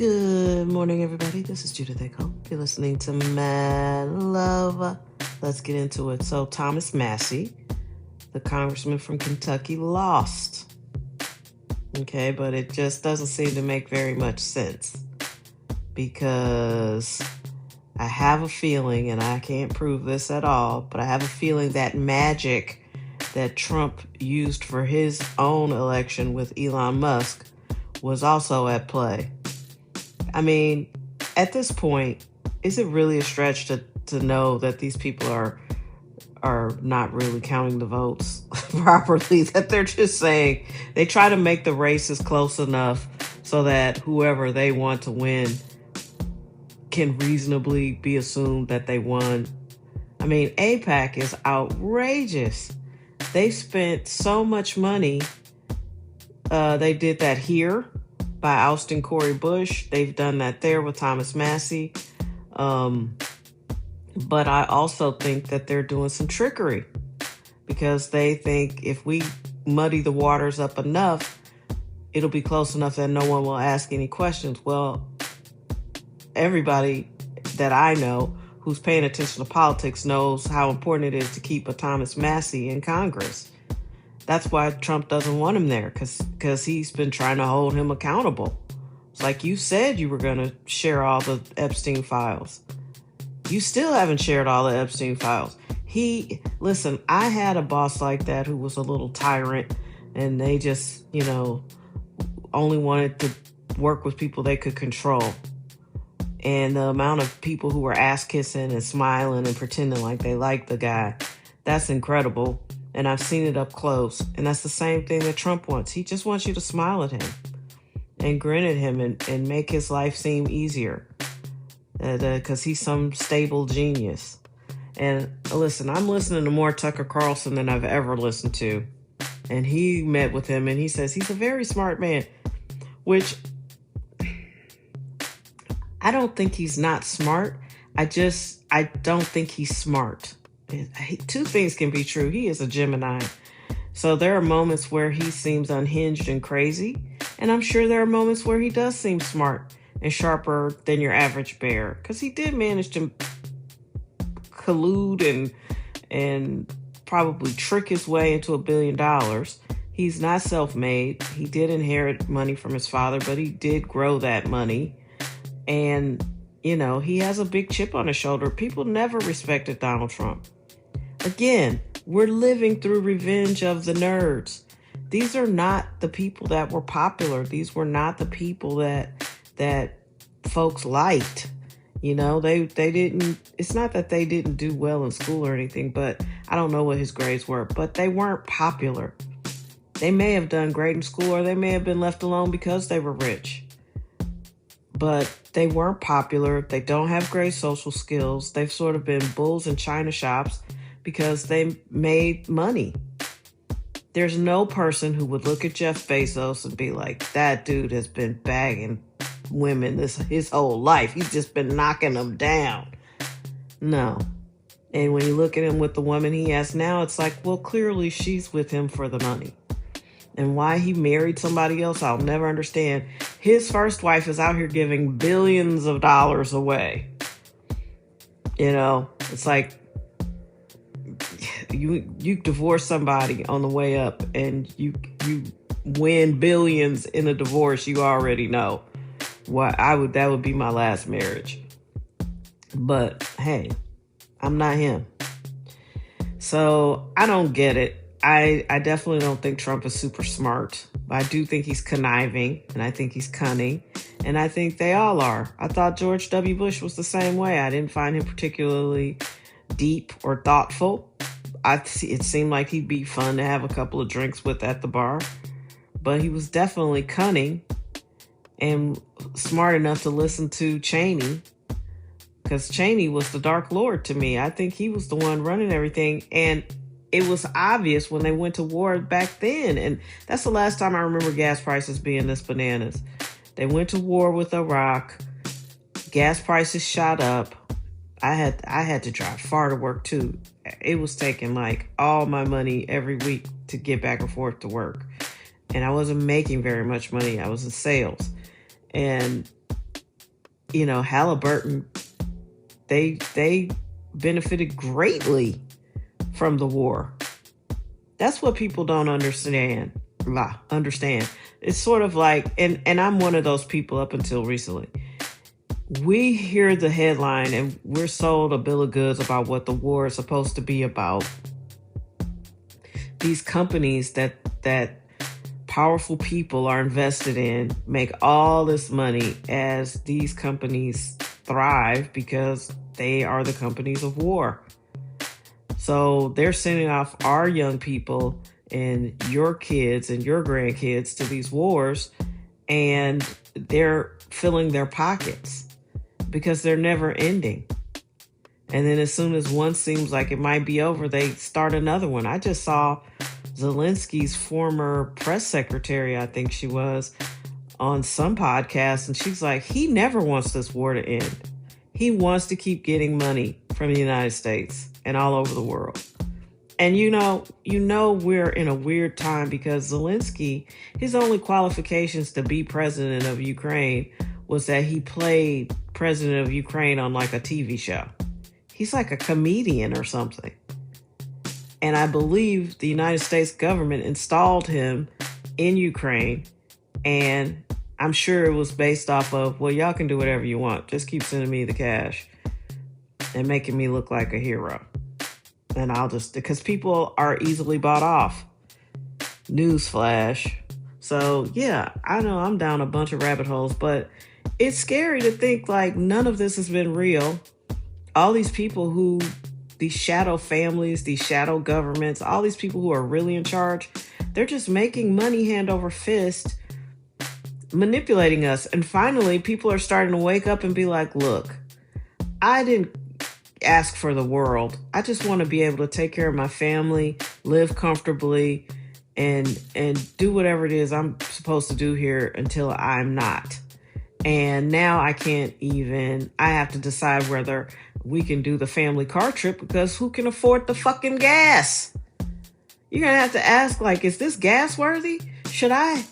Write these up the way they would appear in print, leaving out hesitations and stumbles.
Good morning, everybody. This is Judith Echo. You're listening to Mad Love. Let's get into it. So, Thomas Massie, the congressman from Kentucky, lost. Okay, but it just doesn't seem to make very much sense because I have a feeling, and I can't prove this at all, but I have a feeling that magic that Trump used for his own election with Elon Musk was also at play. I mean, at this point, is it really a stretch to know that these people are not really counting the votes properly, that they're just saying they try to make the races close enough so that whoever they want to win can reasonably be assumed that they won? I mean, AIPAC is outrageous. They spent so much money. They did that here by ousting Cori Bush. They've done that there with Thomas Massie. But I also think that they're doing some trickery because they think if we muddy the waters up enough, it'll be close enough that no one will ask any questions. Well, everybody that I know who's paying attention to politics knows how important it is to keep a Thomas Massie in Congress. That's why Trump doesn't want him there, because he's been trying to hold him accountable. It's like you said you were going to share all the Epstein files. You still haven't shared all the Epstein files. Listen, I had a boss like that who was a little tyrant, and they just, only wanted to work with people they could control. And the amount of people who were ass kissing and smiling and pretending like they liked the guy, that's incredible. And I've seen it up close. And that's the same thing that Trump wants. He just wants you to smile at him and grin at him and make his life seem easier because he's some stable genius. And listen, I'm listening to more Tucker Carlson than I've ever listened to. And he met with him and he says he's a very smart man, which I don't think he's not smart. I don't think he's smart. Two things can be true. He is a Gemini. So there are moments where he seems unhinged and crazy. And I'm sure there are moments where he does seem smart and sharper than your average bear. Because he did manage to collude and probably trick his way into $1 billion. He's not self-made. He did inherit money from his father, but he did grow that money. And, he has a big chip on his shoulder. People never respected Donald Trump. Again, we're living through revenge of the nerds. These are not the people that were popular. These were not the people that folks liked. They didn't, it's not that they didn't do well in school or anything, but I don't know what his grades were, but they weren't popular. They may have done great in school or they may have been left alone because they were rich. But they weren't popular. They don't have great social skills. They've sort of been bulls in china shops because they made money. There's no person who would look at Jeff Bezos and be like, that dude has been bagging women his whole life. He's just been knocking them down. No. And when you look at him with the woman he has now, it's like, well, clearly she's with him for the money. And why he married somebody else, I'll never understand. His first wife is out here giving billions of dollars away. It's like you divorce somebody on the way up and you win billions in a divorce. You already know that would be my last marriage. But hey, I'm not him. So I don't get it. I definitely don't think Trump is super smart. But I do think he's conniving, and I think he's cunning, and I think they all are. I thought George W. Bush was the same way. I didn't find him particularly deep or thoughtful. It seemed like he'd be fun to have a couple of drinks with at the bar, but he was definitely cunning and smart enough to listen to Cheney, because Cheney was the Dark Lord to me. I think he was the one running everything, and it was obvious when they went to war back then. And that's the last time I remember gas prices being this bananas. They went to war with Iraq. Gas prices shot up. I had to drive far to work too. It was taking like all my money every week to get back and forth to work. And I wasn't making very much money. I was in sales. And Halliburton, they benefited greatly from the war. That's what people don't understand. It's sort of like, and I'm one of those people up until recently. We hear the headline and we're sold a bill of goods about what the war is supposed to be about. These companies that powerful people are invested in make all this money as these companies thrive because they are the companies of war. So they're sending off our young people and your kids and your grandkids to these wars, and they're filling their pockets because they're never ending. And then as soon as one seems like it might be over, they start another one. I just saw Zelensky's former press secretary, I think she was, on some podcast, and she's like, he never wants this war to end. He wants to keep getting money from the United States and all over the world. And we're in a weird time because Zelensky, his only qualifications to be president of Ukraine was that he played president of Ukraine on like a TV show. He's like a comedian or something. And I believe the United States government installed him in Ukraine. And I'm sure it was based off of, well, y'all can do whatever you want. Just keep sending me the cash and making me look like a hero. And because people are easily bought off. Newsflash. So yeah, I know I'm down a bunch of rabbit holes, but it's scary to think like none of this has been real. All these people these shadow families, these shadow governments, all these people who are really in charge, they're just making money hand over fist, manipulating us. And finally, people are starting to wake up and be like, look, I didn't ask for the world. I just want to be able to take care of my family, live comfortably, and do whatever it is I'm supposed to do here until I'm not. And now I have to decide whether we can do the family car trip because who can afford the fucking gas? You're going to have to ask, like, is this gas worthy? Should I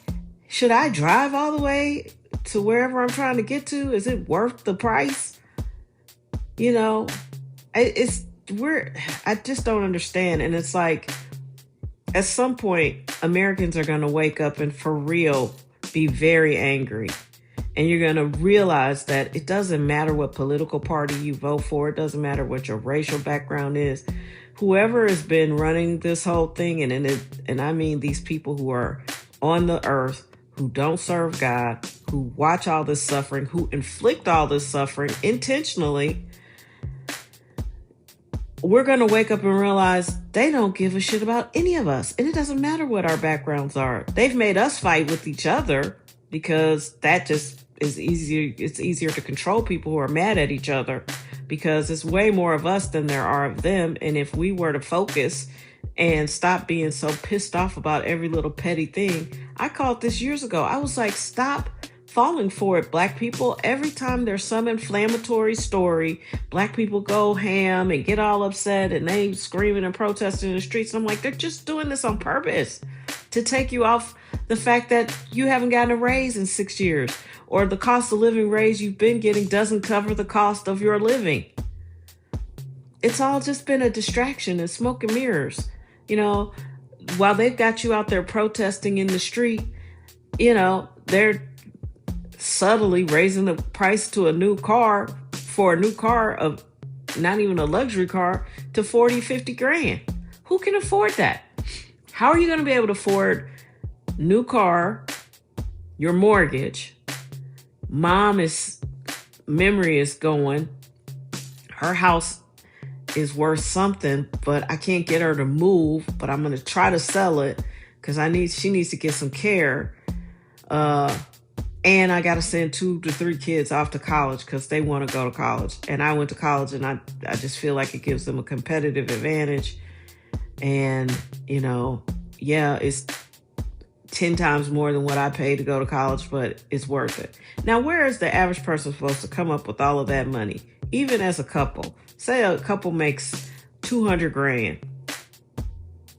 drive all the way to wherever I'm trying to get to? Is it worth the price? I just don't understand. And it's like, at some point, Americans are going to wake up and for real be very angry. And you're going to realize that it doesn't matter what political party you vote for. It doesn't matter what your racial background is. Whoever has been running this whole thing, and I mean these people who are on the earth, who don't serve God, who watch all this suffering, who inflict all this suffering intentionally, we're going to wake up and realize they don't give a shit about any of us. And it doesn't matter what our backgrounds are. They've made us fight with each other because that just is easier. It's easier to control people who are mad at each other because it's way more of us than there are of them. And if we were to focus and stop being so pissed off about every little petty thing, I called this years ago. I was like, stop falling for it, Black people. Every time there's some inflammatory story, Black people go ham and get all upset and they screaming and protesting in the streets. And I'm like, they're just doing this on purpose to take you off the fact that you haven't gotten a raise in 6 years, or the cost of living raise you've been getting doesn't cover the cost of your living. It's all just been a distraction and smoke and mirrors. While they've got you out there protesting in the street, they're subtly raising the price to a new car of not even a luxury car to 40, 50 grand. Who can afford that? How are you going to be able to afford new car, your mortgage? Mom's memory is going. Her house is worth something, but I can't get her to move, but I'm going to try to sell it because she needs to get some care. And I got to send 2 to 3 kids off to college because they want to go to college. And I went to college and I just feel like it gives them a competitive advantage. And, it's 10 times more than what I paid to go to college, but it's worth it. Now, where is the average person supposed to come up with all of that money? Even as a couple, say a couple makes 200 grand.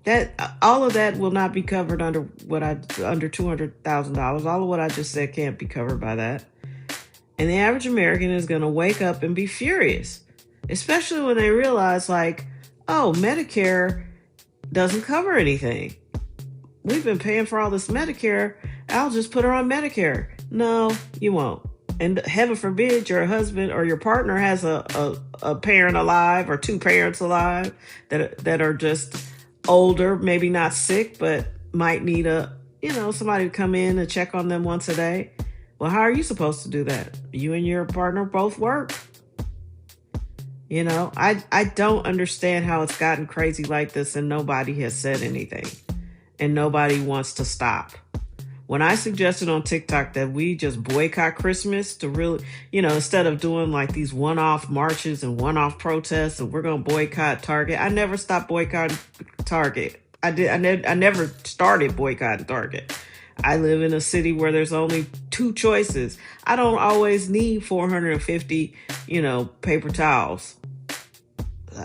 That all of that will not be covered under $200,000. All of what I just said can't be covered by that. And the average American is going to wake up and be furious, especially when they realize, like, oh, Medicare doesn't cover anything. We've been paying for all this Medicare. I'll just put her on Medicare. No, you won't. And heaven forbid your husband or your partner has a parent alive or two parents alive that are just older, maybe not sick, but might need somebody to come in and check on them once a day. Well, how are you supposed to do that? You and your partner both work. I don't understand how it's gotten crazy like this and nobody has said anything and nobody wants to stop. When I suggested on TikTok that we just boycott Christmas to really, instead of doing like these one-off marches and one-off protests and we're going to boycott Target, I never stopped boycotting Target. I never started boycotting Target. I live in a city where there's only two choices. I don't always need 450, paper towels.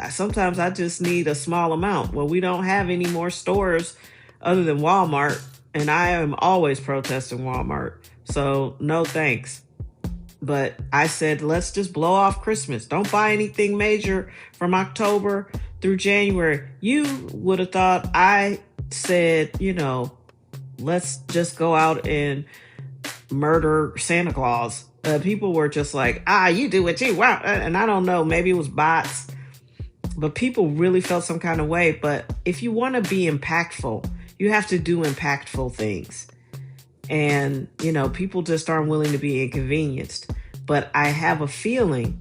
Sometimes I just need a small amount. Well, we don't have any more stores other than Walmart. And I am always protesting Walmart. So no thanks. But I said, let's just blow off Christmas. Don't buy anything major from October through January. You would have thought I said, let's just go out and murder Santa Claus. People were just like, you do what you want. And I don't know, maybe it was bots. But people really felt some kind of way. But if you want to be impactful, you have to do impactful things. And, people just aren't willing to be inconvenienced. But I have a feeling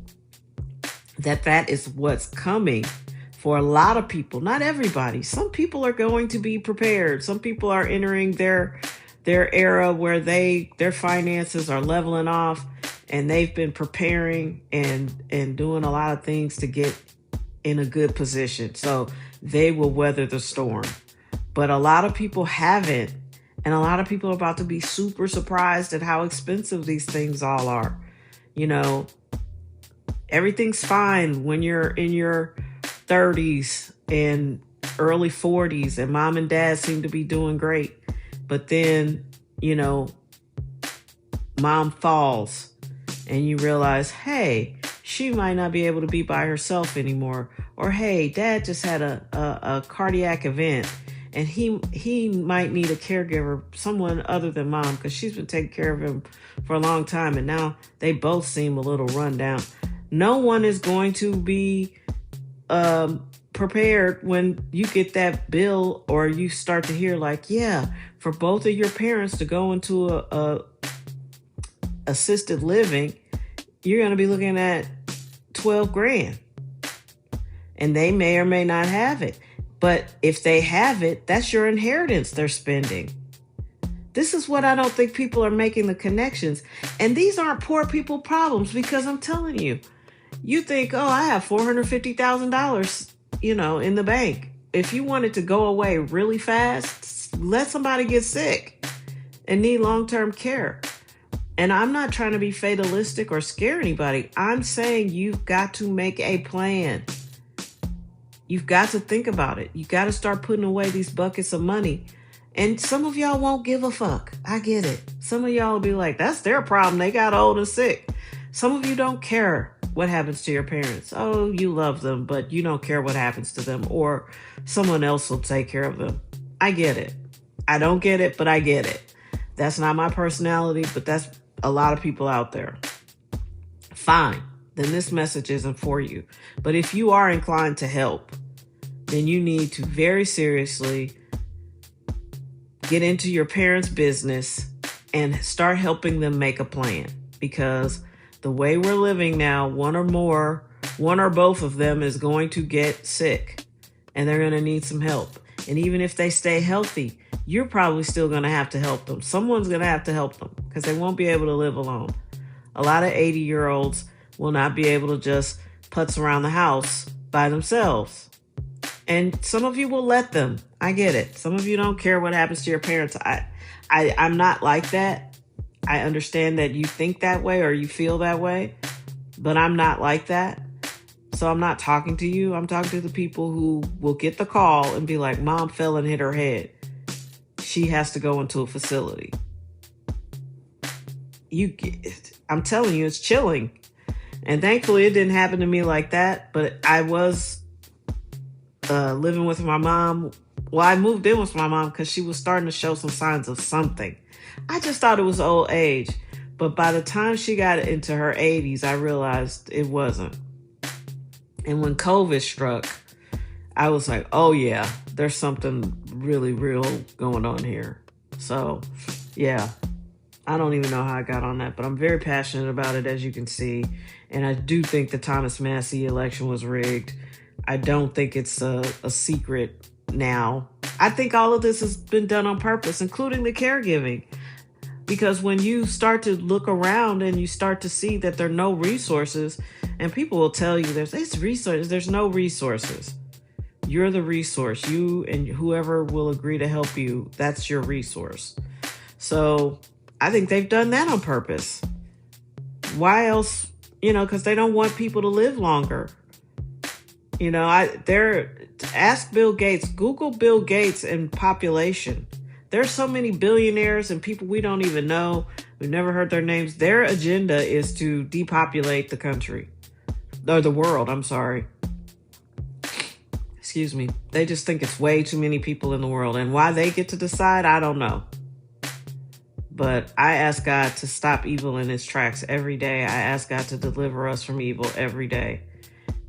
that is what's coming for a lot of people. Not everybody. Some people are going to be prepared. Some people are entering their era where their finances are leveling off and they've been preparing and doing a lot of things to get in a good position. So they will weather the storm. But a lot of people haven't. And a lot of people are about to be super surprised at how expensive these things all are. Everything's fine when you're in your 30s and early 40s and mom and dad seem to be doing great. But then, mom falls and you realize, hey, she might not be able to be by herself anymore. Or, hey, dad just had a cardiac event. And he might need a caregiver, someone other than mom, because she's been taking care of him for a long time. And now they both seem a little run down. No one is going to be prepared when you get that bill or you start to hear like, yeah, for both of your parents to go into a assisted living, you're going to be looking at $12,000. And they may or may not have it. But if they have it, that's your inheritance they're spending. This is what I don't think people are making the connections. And these aren't poor people problems because I'm telling you, you think, I have $450,000, in the bank. If you want it to go away really fast, let somebody get sick and need long-term care. And I'm not trying to be fatalistic or scare anybody. I'm saying you've got to make a plan. You've got to think about it. You got to start putting away these buckets of money. And some of y'all won't give a fuck. I get it. Some of y'all will be like, that's their problem. They got old and sick. Some of you don't care what happens to your parents. Oh, you love them, but you don't care what happens to them. Or someone else will take care of them. I get it. I don't get it, but I get it. That's not my personality, but that's a lot of people out there. Fine. Then this message isn't for you. But if you are inclined to help, then you need to very seriously get into your parents' business and start helping them make a plan. Because the way we're living now, one or both of them is going to get sick and they're going to need some help. And even if they stay healthy, you're probably still going to have to help them. Someone's going to have to help them because they won't be able to live alone. A lot of 80-year-olds will not be able to just putz around the house by themselves. And some of you will let them. I get it. Some of you don't care what happens to your parents. I'm not like that. I understand that you think that way or you feel that way, but I'm not like that. So I'm not talking to you. I'm talking to the people who will get the call and be like, Mom fell and hit her head. She has to go into a facility. I'm telling you, it's chilling. And thankfully, it didn't happen to me like that. But I was living with my mom. Well, I moved in with my mom because she was starting to show some signs of something. I just thought it was old age. But by the time she got into her 80s, I realized it wasn't. And when COVID struck, I was like, oh yeah, there's something really real going on here. So, yeah, I don't even know how I got on that, but I'm very passionate about it, as you can see. And I do think the Thomas Massie election was rigged. I don't think it's a secret now. I think all of this has been done on purpose, including the caregiving. Because when you start to look around and you start to see that there are no resources, and people will tell you there's resources, there's no resources. You're the resource. You and whoever will agree to help you, that's your resource. So I think they've done that on purpose. Why else? Because they don't want people to live longer. Ask Bill Gates, Google Bill Gates and population. There's so many billionaires and people we don't even know. We've never heard their names. Their agenda is to depopulate the country. Or the world, I'm sorry. Excuse me. They just think it's way too many people in the world. And why they get to decide, I don't know. But I ask God to stop evil in its tracks every day. I ask God to deliver us from evil every day.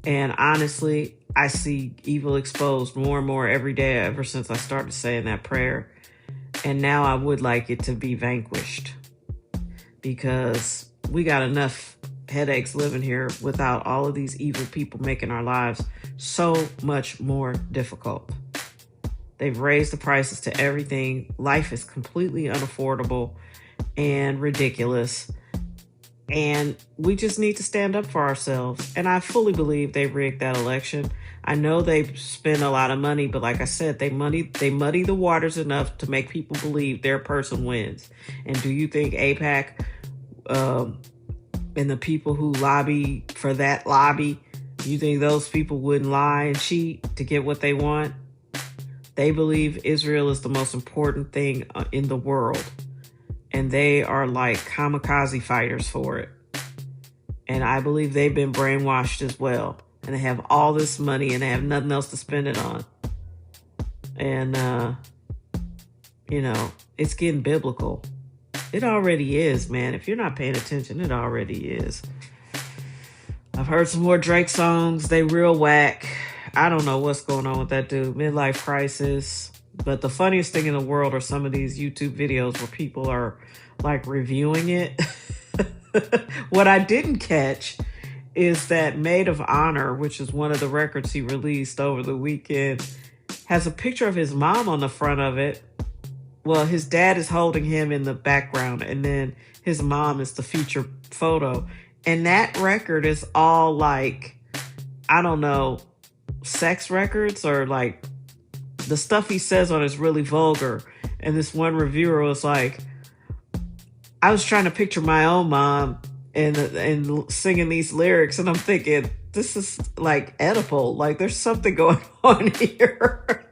And honestly, I see evil exposed more and more every day ever since I started saying that prayer. And now I would like it to be vanquished, because we got enough headaches living here without all of these evil people making our lives so much more difficult. They've raised the prices to everything. Life is completely unaffordable and ridiculous. And we just need to stand up for ourselves. And I fully believe they rigged that election. I know they spend a lot of money, but like I said, they muddy the waters enough to make people believe their person wins. And do you think AIPAC and the people who lobby for that lobby, you think those people wouldn't lie and cheat to get what they want? They believe Israel is the most important thing in the world. And they are like kamikaze fighters for it. And I believe they've been brainwashed as well. And they have all this money and they have nothing else to spend it on. And, it's getting biblical. It already is, man. If you're not paying attention, it already is. I've heard some more Drake songs. They real whack. I don't know what's going on with that dude. Midlife crisis. But the funniest thing in the world are some of these YouTube videos where people are like reviewing it. What I didn't catch is that Maid of Honor, which is one of the records he released over the weekend, has a picture of his mom on the front of it. Well, his dad is holding him in the background, and then his mom is the feature photo. And that record is all like, I don't know, sex records, or like the stuff he says on it is really vulgar. And this one reviewer was like, I was trying to picture my own mom and singing these lyrics, and I'm thinking, this is like Oedipal. Like there's something going on here.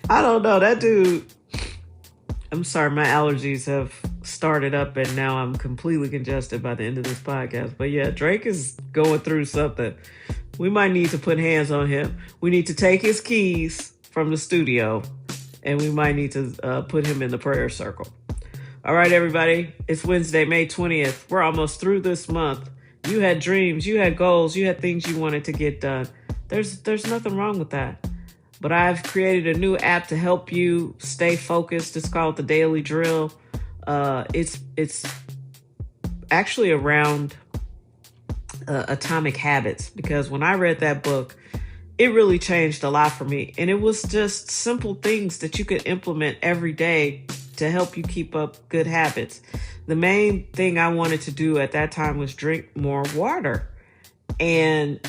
I don't know. That dude, I'm sorry, my allergies have started up and now I'm completely congested by the end of this podcast. But yeah, Drake is going through something. We might need to put hands on him. We need to take his keys from the studio and we might need to put him in the prayer circle. All right, everybody. It's Wednesday, May 20th. We're almost through this month. You had dreams, you had goals, you had things you wanted to get done. There's nothing wrong with that. But I've created a new app to help you stay focused. It's called the Daily Drill. It's actually around atomic habits, because when I read that book, it really changed a lot for me. And it was just simple things that you could implement every day to help you keep up good habits. The main thing I wanted to do at that time was drink more water. And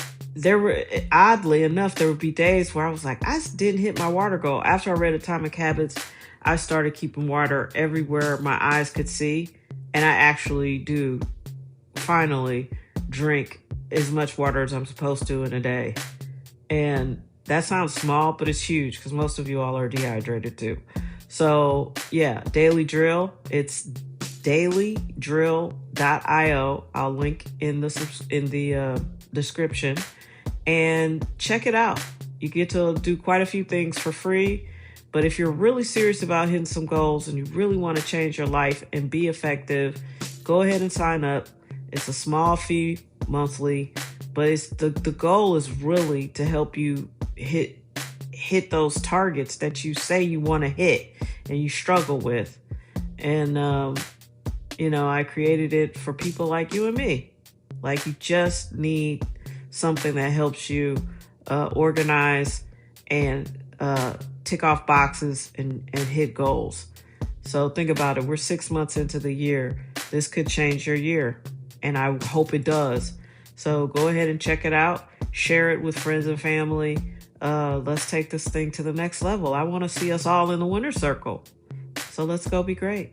oddly enough, there would be days where I was like, I didn't hit my water goal. After I read Atomic Habits, I started keeping water everywhere my eyes could see. And I actually do finally drink as much water as I'm supposed to in a day. And that sounds small, but it's huge because most of you all are dehydrated too. So yeah, Daily Drill. It's dailydrill.io. I'll link in the description, and check it out. You get to do quite a few things for free. But if you're really serious about hitting some goals and you really want to change your life and be effective, go ahead and sign up. It's a small fee monthly, but it's the goal is really to help you hit those targets that you say you want to hit and you struggle with. And I created it for people like you and me. Like, you just need something that helps you organize and tick off boxes and hit goals. So think about it. We're 6 months into the year. This could change your year, and I hope it does. So go ahead and check it out. Share it with friends and family. Let's take this thing to the next level. I want to see us all in the winner's circle. So let's go be great.